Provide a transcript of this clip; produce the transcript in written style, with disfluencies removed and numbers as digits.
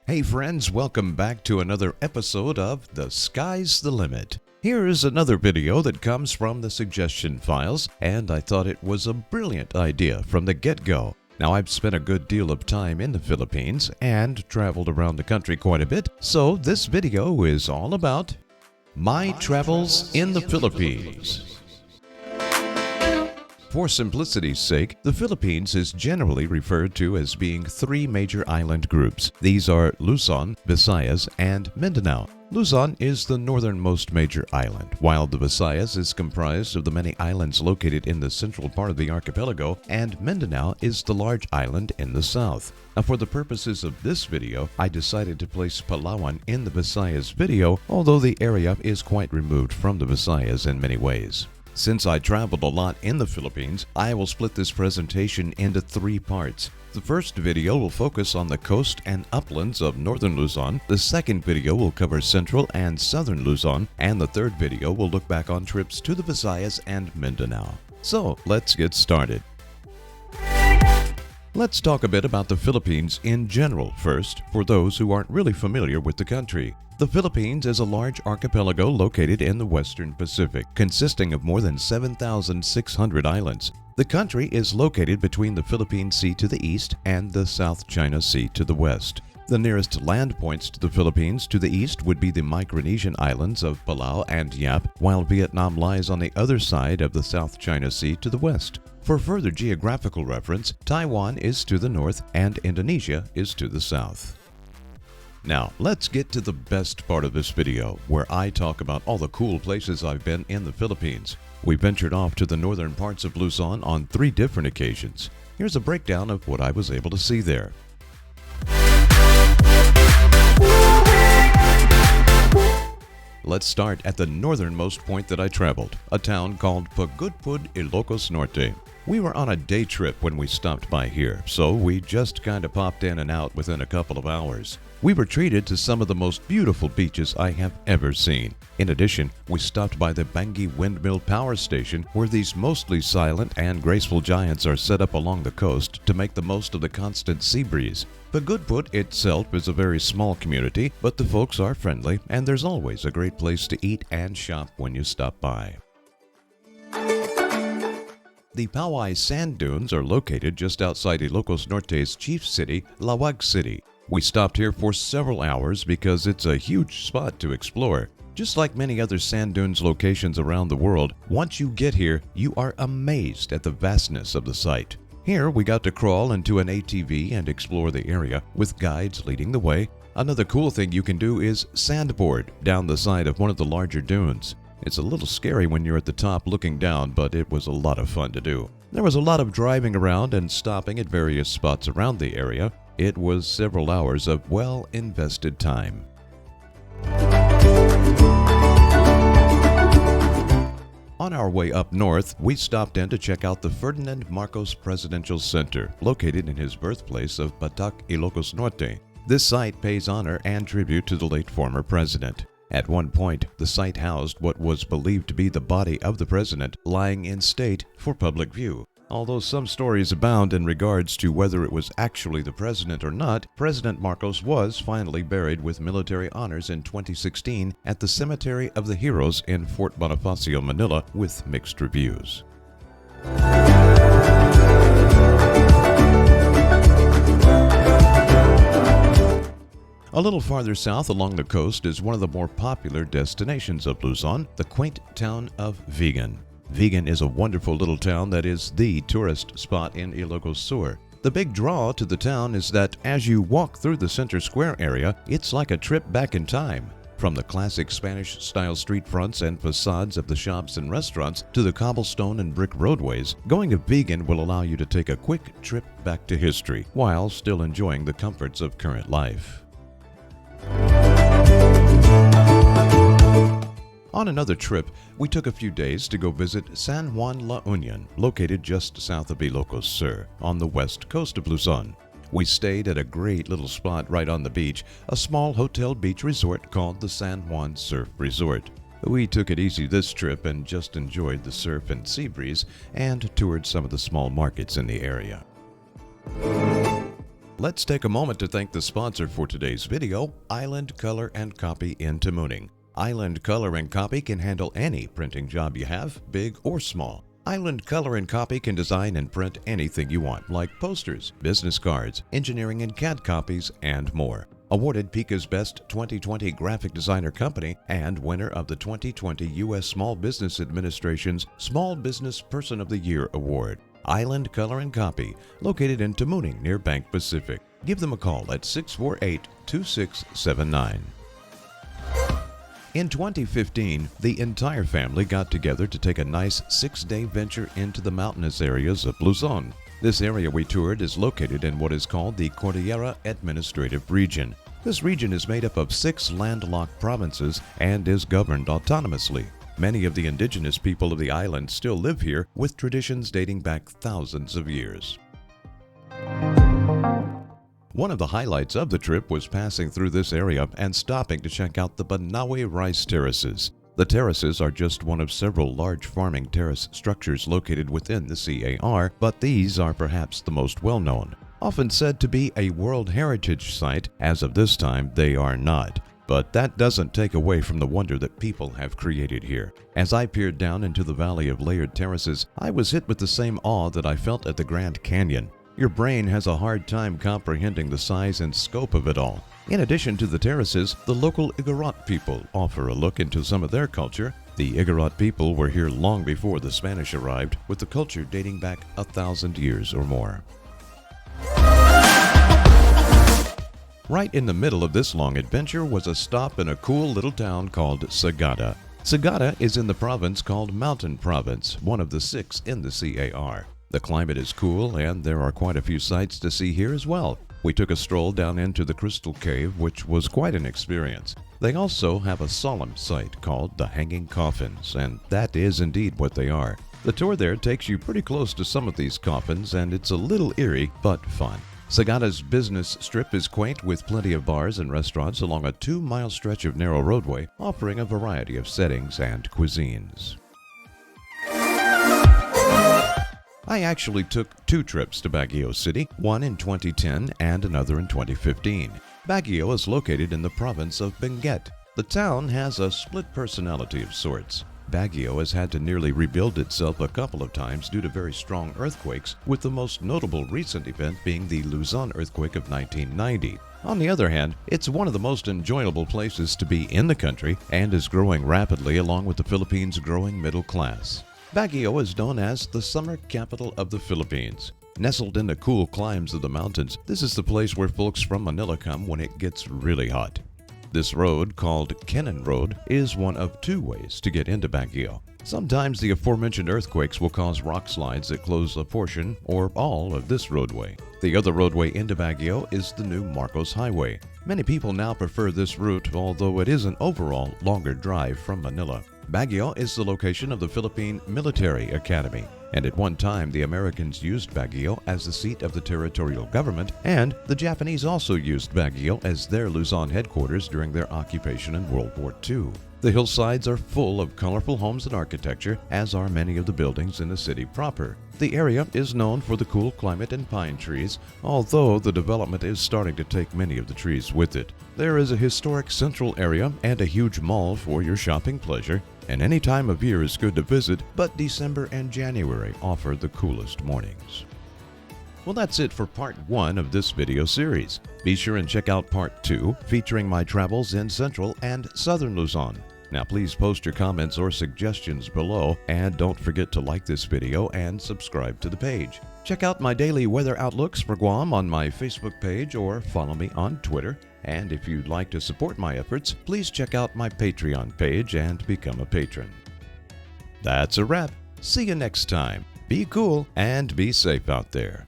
Hey friends, welcome back to another episode of The Sky's the Limit. Here is another video that comes from the suggestion files, and I thought it was a brilliant idea from the get-go. Now, I've spent a good deal of time in the Philippines and traveled around the country quite a bit, so this video is all about my travels in the Philippines. For simplicity's sake, the Philippines is generally referred to as being three major island groups. These are Luzon, Visayas, and Mindanao. Luzon is the northernmost major island, while the Visayas is comprised of the many islands located in the central part of the archipelago, and Mindanao is the large island in the south. Now, for the purposes of this video, I decided to place Palawan in the Visayas video, although the area is quite removed from the Visayas in many ways. Since I traveled a lot in the Philippines, I will split this presentation into three parts. The first video will focus on the coast and uplands of northern Luzon, the second video will cover central and southern Luzon, and the third video will look back on trips to the Visayas and Mindanao. So, let's get started. Let's talk a bit about the Philippines in general first, for those who aren't really familiar with the country. The Philippines is a large archipelago located in the Western Pacific, consisting of more than 7,600 islands. The country is located between the Philippine Sea to the east and the South China Sea to the west. The nearest land points to the Philippines to the east would be the Micronesian islands of Palau and Yap, while Vietnam lies on the other side of the South China Sea to the west. For further geographical reference, Taiwan is to the north and Indonesia is to the south. Now, let's get to the best part of this video, where I talk about all the cool places I've been in the Philippines. We ventured off to the northern parts of Luzon on 3 different occasions. Here's a breakdown of what I was able to see there. Let's start at the northernmost point that I traveled, a town called Pagodpur, Ilocos Norte. We were on a day trip when we stopped by here, so we just kind of popped in and out within a couple of hours. We were treated to some of the most beautiful beaches I have ever seen. In addition, we stopped by the Baguio Windmill Power Station, where these mostly silent and graceful giants are set up along the coast to make the most of the constant sea breeze. Pagodpur itself is a very small community, but the folks are friendly, and there's always a great place to eat and shop when you stop by. The Pauay Sand Dunes are located just outside Ilocos Norte's chief city, Lawag City. We stopped here for several hours because it's a huge spot to explore. Just like many other sand dunes locations around the world, once you get here, you are amazed at the vastness of the site. Here, we got to crawl into an ATV and explore the area, with guides leading the way. Another cool thing you can do is sandboard down the side of one of the larger dunes. It's a little scary when you're at the top looking down, but it was a lot of fun to do. There was a lot of driving around and stopping at various spots around the area. It was several hours of well-invested time. On our way up north, we stopped in to check out the Ferdinand Marcos Presidential Center, located in his birthplace of Batak, Ilocos Norte. This site pays honor and tribute to the late former president. At one point, the site housed what was believed to be the body of the president lying in state for public view. Although some stories abound in regards to whether it was actually the president or not, President Marcos was finally buried with military honors in 2016 at the Cemetery of the Heroes in Fort Bonifacio, Manila, with mixed reviews. A little farther south along the coast is one of the more popular destinations of Luzon, the quaint town of Vigan. Vigan is a wonderful little town that is the tourist spot in Ilocos Sur. The big draw to the town is that as you walk through the center square area, it's like a trip back in time. From the classic Spanish-style street fronts and facades of the shops and restaurants to the cobblestone and brick roadways, going to Vigan will allow you to take a quick trip back to history while still enjoying the comforts of current life. On another trip, we took a few days to go visit San Juan La Union, located just south of Ilocos Sur, on the west coast of Luzon. We stayed at a great little spot right on the beach, a small hotel beach resort called the San Juan Surf Resort. We took it easy this trip and just enjoyed the surf and sea breeze and toured some of the small markets in the area. Let's take a moment to thank the sponsor for today's video, Island Color and Copy in Tamuning. Island Color and Copy can handle any printing job you have, big or small. Island Color and Copy can design and print anything you want, like posters, business cards, engineering and CAD copies, and more. Awarded Pika's Best 2020 Graphic Designer Company and winner of the 2020 U.S. Small Business Administration's Small Business Person of the Year Award. Island Color and Copy, located in Tamuning near Bank Pacific. Give them a call at 648-2679. In 2015, the entire family got together to take a nice 6-day venture into the mountainous areas of Luzon. This area we toured is located in what is called the Cordillera Administrative Region. This region is made up of 6 landlocked provinces and is governed autonomously. Many of the indigenous people of the island still live here, with traditions dating back thousands of years. One of the highlights of the trip was passing through this area and stopping to check out the Banawe Rice terraces. The terraces are just one of several large farming terrace structures located within the CAR, but these are perhaps the most well-known. Often said to be a World Heritage Site, as of this time they are not. But that doesn't take away from the wonder that people have created here. As I peered down into the valley of layered terraces, I was hit with the same awe that I felt at the Grand Canyon. Your brain has a hard time comprehending the size and scope of it all. In addition to the terraces, the local Igorot people offer a look into some of their culture. The Igorot people were here long before the Spanish arrived, with the culture dating back 1,000 years or more. Right in the middle of this long adventure was a stop in a cool little town called Sagada. Sagada is in the province called Mountain Province, one of the 6 in the CAR. The climate is cool and there are quite a few sights to see here as well. We took a stroll down into the Crystal Cave, which was quite an experience. They also have a solemn site called the Hanging Coffins, and that is indeed what they are. The tour there takes you pretty close to some of these coffins, and it's a little eerie but fun. Sagada's business strip is quaint, with plenty of bars and restaurants along a 2-mile stretch of narrow roadway, offering a variety of settings and cuisines. I actually took 2 trips to Baguio City, one in 2010 and another in 2015. Baguio is located in the province of Benguet. The town has a split personality of sorts. Baguio has had to nearly rebuild itself a couple of times due to very strong earthquakes, with the most notable recent event being the Luzon earthquake of 1990. On the other hand, it's one of the most enjoyable places to be in the country and is growing rapidly along with the Philippines' growing middle class. Baguio is known as the summer capital of the Philippines. Nestled in the cool climes of the mountains, this is the place where folks from Manila come when it gets really hot. This road, called Kenan Road, is one of 2 ways to get into Baguio. Sometimes the aforementioned earthquakes will cause rock slides that close a portion or all of this roadway. The other roadway into Baguio is the new Marcos Highway. Many people now prefer this route, although it is an overall longer drive from Manila. Baguio is the location of the Philippine Military Academy, and at one time the Americans used Baguio as the seat of the territorial government, and the Japanese also used Baguio as their Luzon headquarters during their occupation in World War II. The hillsides are full of colorful homes and architecture, as are many of the buildings in the city proper. The area is known for the cool climate and pine trees, although the development is starting to take many of the trees with it. There is a historic central area and a huge mall for your shopping pleasure, and any time of year is good to visit, but December and January offer the coolest mornings. Well, that's it for part 1 of this video series. Be sure and check out part 2, featuring my travels in central and southern Luzon. Now please post your comments or suggestions below, and don't forget to like this video and subscribe to the page. Check out my daily weather outlooks for Guam on my Facebook page or follow me on Twitter. And if you'd like to support my efforts, please check out my Patreon page and become a patron. That's a wrap. See you next time. Be cool and be safe out there.